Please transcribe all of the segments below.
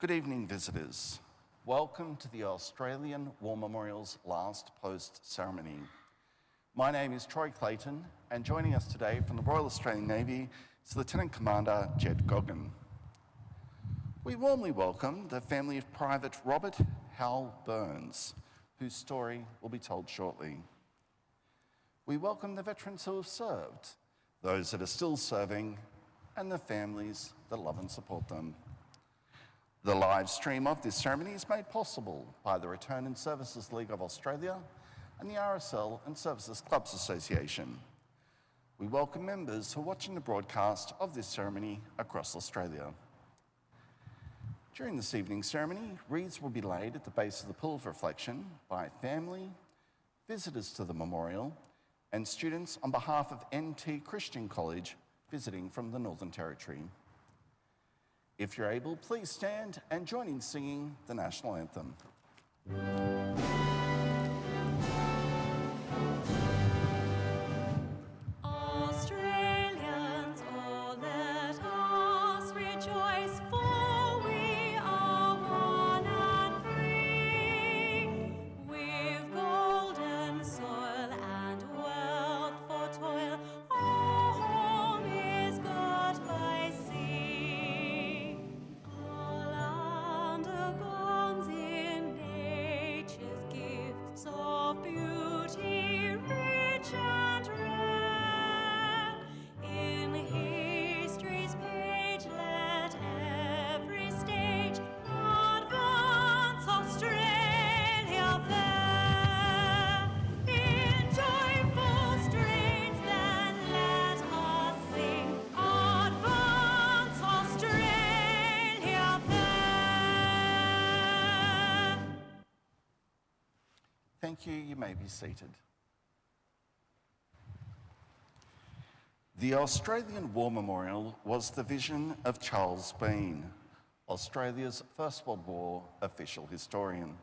Good evening, visitors. Welcome to the Australian War Memorial's last post ceremony. My name is Troy Clayton, and joining us today from the Royal Australian Navy is Lieutenant Commander Jed Goggin. We warmly welcome the family of Private Robert Howell Burns, whose story will be told shortly. We welcome the veterans who have served, those that are still serving, and the families that love and support them. The live stream of this ceremony is made possible by the Return and Services League of Australia and the RSL and Services Clubs Association. We welcome members who are watching the broadcast of this ceremony across Australia. During this evening's ceremony, wreaths will be laid at the base of the pool of reflection by family, visitors to the memorial, and students on behalf of NT Christian College visiting from the Northern Territory. If you're able, please stand and join in singing the national anthem. Australians, oh, let us rejoice, for we are one and free. With golden soil and wealth for toil, our home is got by sea. Our land abounds in nature's gifts of beauty, rich and rare. In history's page, let every stage advance Australia fair. In joyful strains, then let us sing, advance Australia fair. Thank you. You may be seated. The Australian War Memorial was the vision of Charles Bean, Australia's First World War official historian.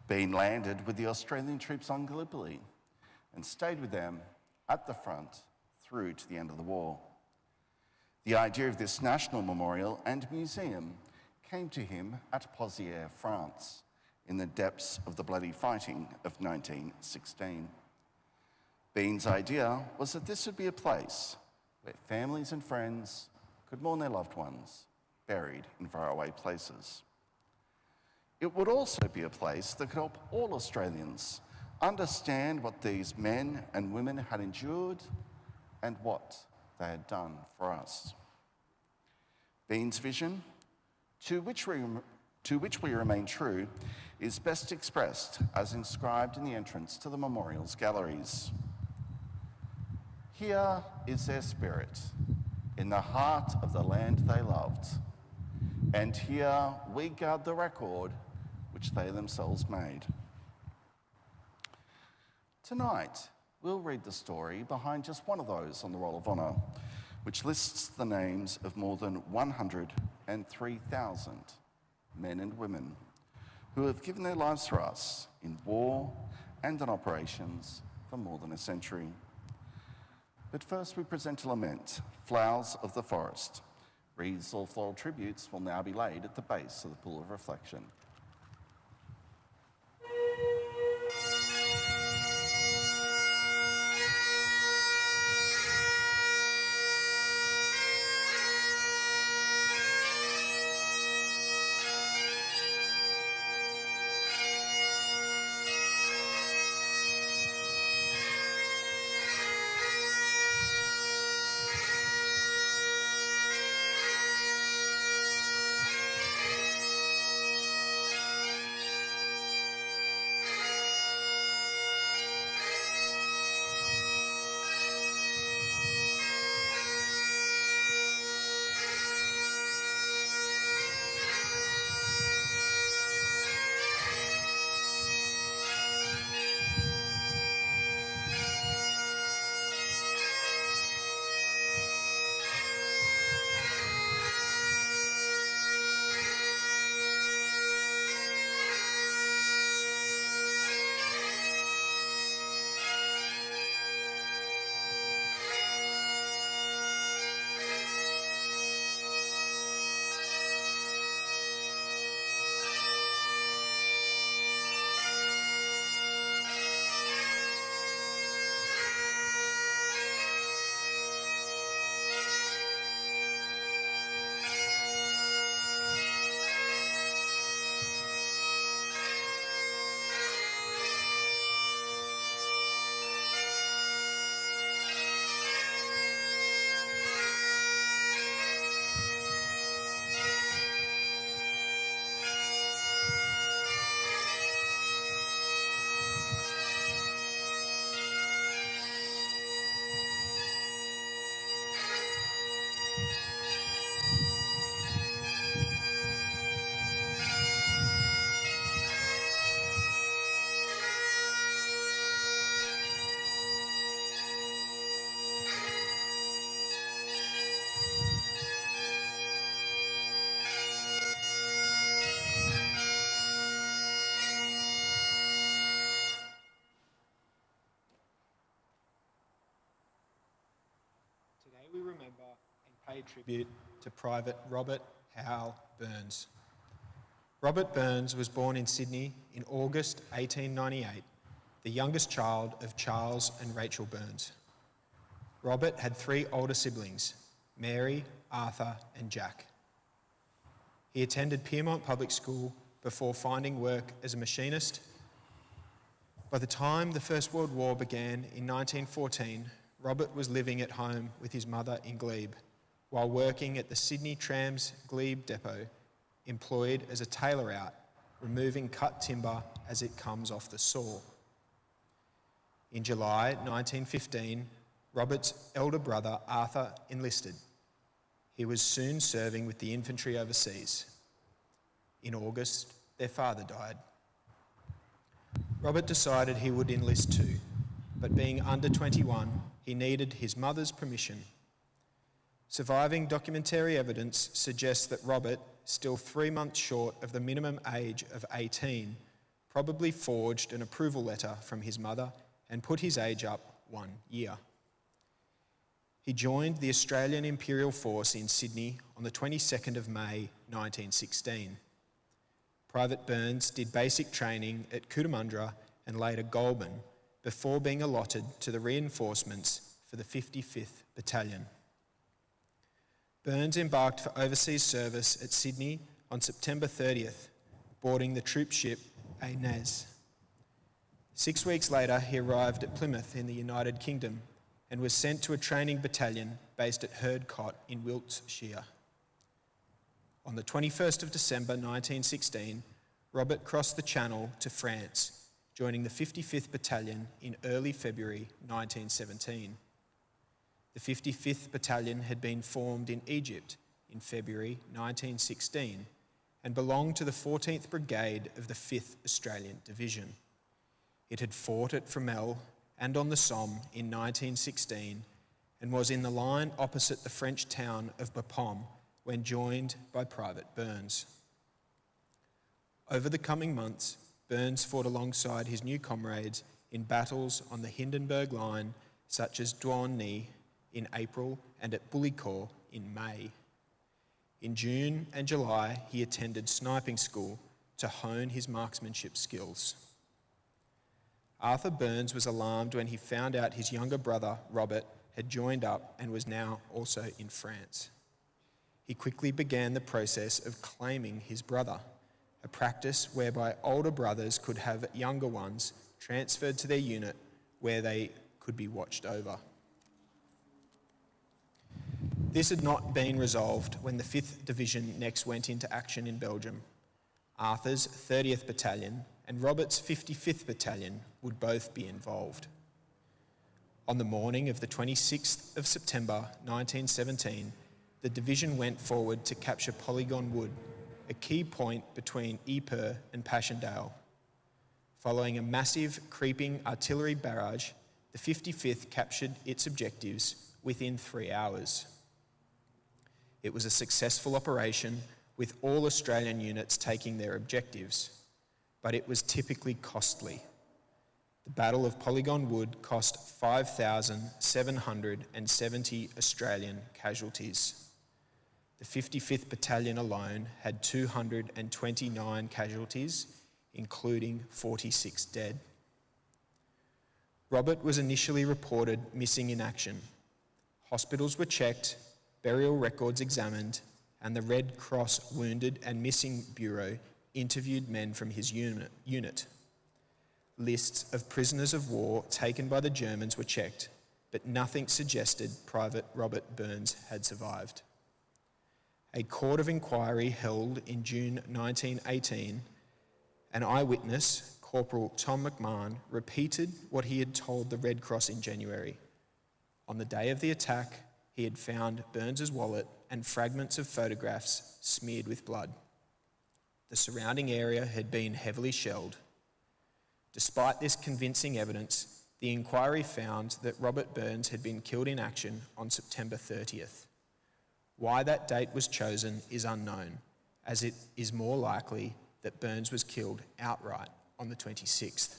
Bean landed with the Australian troops on Gallipoli and stayed with them at the front through to the end of the war. The idea of this national memorial and museum came to him at Pozières, France, in the depths of the bloody fighting of 1916. Bean's idea was that this would be a place where families and friends could mourn their loved ones buried in faraway places. It would also be a place that could help all Australians understand what these men and women had endured and what they had done for us. Bean's vision, to which we remain true, is best expressed as inscribed in the entrance to the memorial's galleries. Here is their spirit, in the heart of the land they loved, and here we guard the record which they themselves made. Tonight, we'll read the story behind just one of those on the Roll of Honour, which lists the names of more than 103,000 men and women who have given their lives for us in war and in operations for more than a century. But first we present a lament, Flowers of the Forest. Wreaths or floral tributes will now be laid at the base of the pool of reflection. pay tribute to Private Robert Howell Burns. Robert Burns was born in Sydney in August 1898, the youngest child of Charles and Rachel Burns. Robert had 3 older siblings, Mary, Arthur and Jack. He attended Pyrmont Public School before finding work as a machinist. By the time the First World War began in 1914, Robert was living at home with his mother in Glebe, while working at the Sydney Trams Glebe depot, employed as a tailor out, removing cut timber as it comes off the saw. In July 1915, Robert's elder brother Arthur enlisted. He was soon serving with the infantry overseas. In August, their father died. Robert decided he would enlist too, but being under 21, he needed his mother's permission. Surviving documentary evidence suggests that Robert, still 3 months short of the minimum age of 18, probably forged an approval letter from his mother and put his age up 1 year. He joined the Australian Imperial Force in Sydney on the 22nd of May 1916. Private Burns did basic training at Cootamundra and later Goulburn before being allotted to the reinforcements for the 55th Battalion. Burns embarked for overseas service at Sydney on September 30th, boarding the troop ship Naz. 6 weeks later, he arrived at Plymouth in the United Kingdom and was sent to a training battalion based at Herdcott in Wiltshire. On the 21st of December 1916, Robert crossed the Channel to France, joining the 55th Battalion in early February 1917. The 55th Battalion had been formed in Egypt in February 1916 and belonged to the 14th Brigade of the 5th Australian Division. It had fought at Fromelles and on the Somme in 1916 and was in the line opposite the French town of Bapaume when joined by Private Burns. Over the coming months, Burns fought alongside his new comrades in battles on the Hindenburg Line, such as Douarnenez in April and at Bullecourt in May. In June and July, he attended sniping school to hone his marksmanship skills. Arthur Burns was alarmed when he found out his younger brother, Robert, had joined up and was now also in France. He quickly began the process of claiming his brother, a practice whereby older brothers could have younger ones transferred to their unit where they could be watched over. This had not been resolved when the 5th Division next went into action in Belgium. Arthur's 30th Battalion and Robert's 55th Battalion would both be involved. On the morning of the 26th of September 1917, the division went forward to capture Polygon Wood, a key point between Ypres and Passchendaele. Following a massive creeping artillery barrage, the 55th captured its objectives within 3 hours. It was a successful operation with all Australian units taking their objectives, but it was typically costly. The Battle of Polygon Wood cost 5,770 Australian casualties. The 55th Battalion alone had 229 casualties, including 46 dead. Robert was initially reported missing in action. Hospitals were checked, burial records examined, and the Red Cross Wounded and Missing Bureau interviewed men from his unit. Lists of prisoners of war taken by the Germans were checked, but nothing suggested Private Robert Burns had survived. A court of inquiry held in June 1918, an eyewitness, Corporal Tom McMahon, repeated what he had told the Red Cross in January. On the day of the attack, he had found Burns's wallet and fragments of photographs smeared with blood. The surrounding area had been heavily shelled. Despite this convincing evidence, the inquiry found that Robert Burns had been killed in action on September 30th. Why that date was chosen is unknown, as it is more likely that Burns was killed outright on the 26th.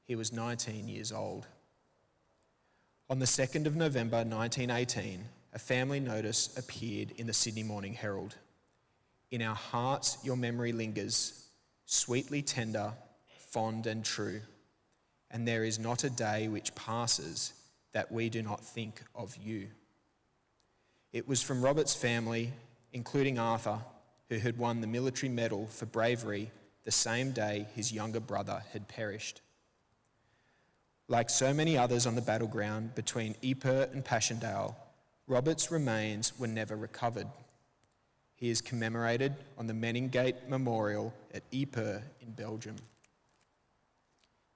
He was 19 years old. On the 2nd of November 1918, a family notice appeared in the Sydney Morning Herald. In our hearts your memory lingers, sweetly tender, fond and true, and there is not a day which passes that we do not think of you. It was from Robert's family, including Arthur, who had won the military medal for bravery the same day his younger brother had perished. Like so many others on the battleground between Ypres and Passchendaele, Robert's remains were never recovered. He is commemorated on the Meningate Memorial at Ypres in Belgium.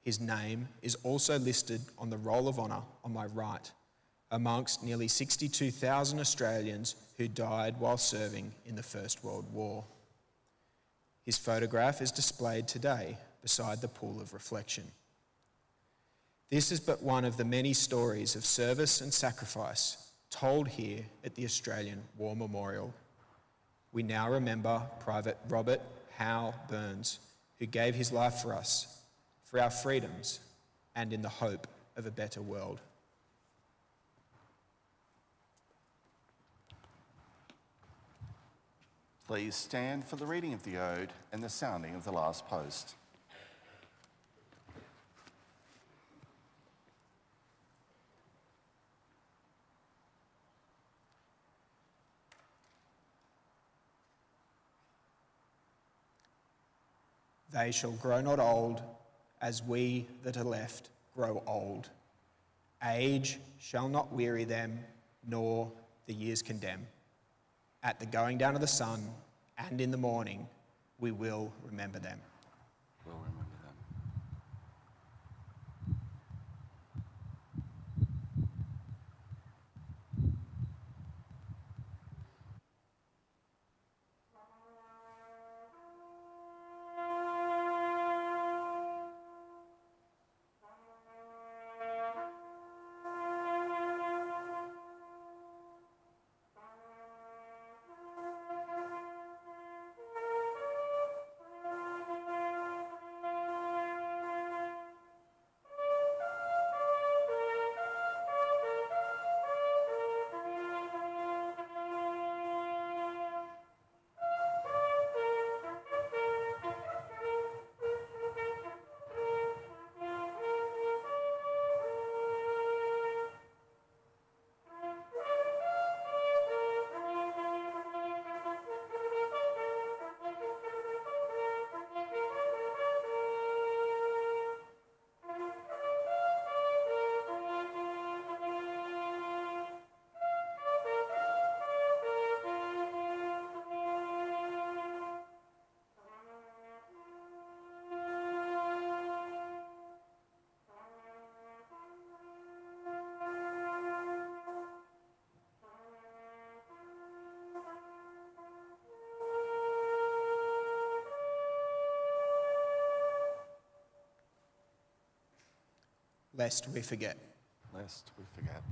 His name is also listed on the Roll of Honour on my right, amongst nearly 62,000 Australians who died while serving in the First World War. His photograph is displayed today beside the pool of reflection. This is but one of the many stories of service and sacrifice told here at the Australian War Memorial. We now remember Private Robert Howell Burns, who gave his life for us, for our freedoms, and in the hope of a better world. Please stand for the reading of the ode and the sounding of the last post. They shall grow not old, as we that are left grow old. Age shall not weary them, nor the years condemn. At the going down of the sun and in the morning, we will remember them. We'll remember them. Lest we forget. Lest we forget.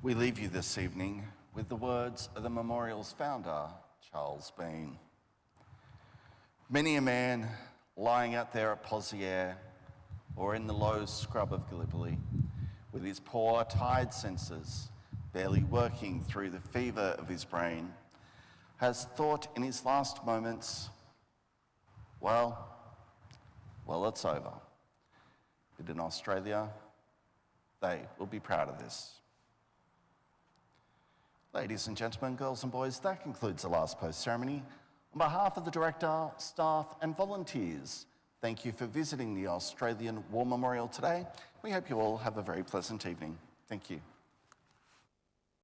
We leave you this evening with the words of the memorial's founder, Charles Bean. Many a man lying out there at Pozières or in the low scrub of Gallipoli, with his poor, tired senses barely working through the fever of his brain, has thought in his last moments, well, it's over. But in Australia, they will be proud of this. Ladies and gentlemen, girls and boys, that concludes the last post ceremony. On behalf of the director, staff and volunteers, thank you for visiting the Australian War Memorial today. We hope you all have a very pleasant evening. Thank you.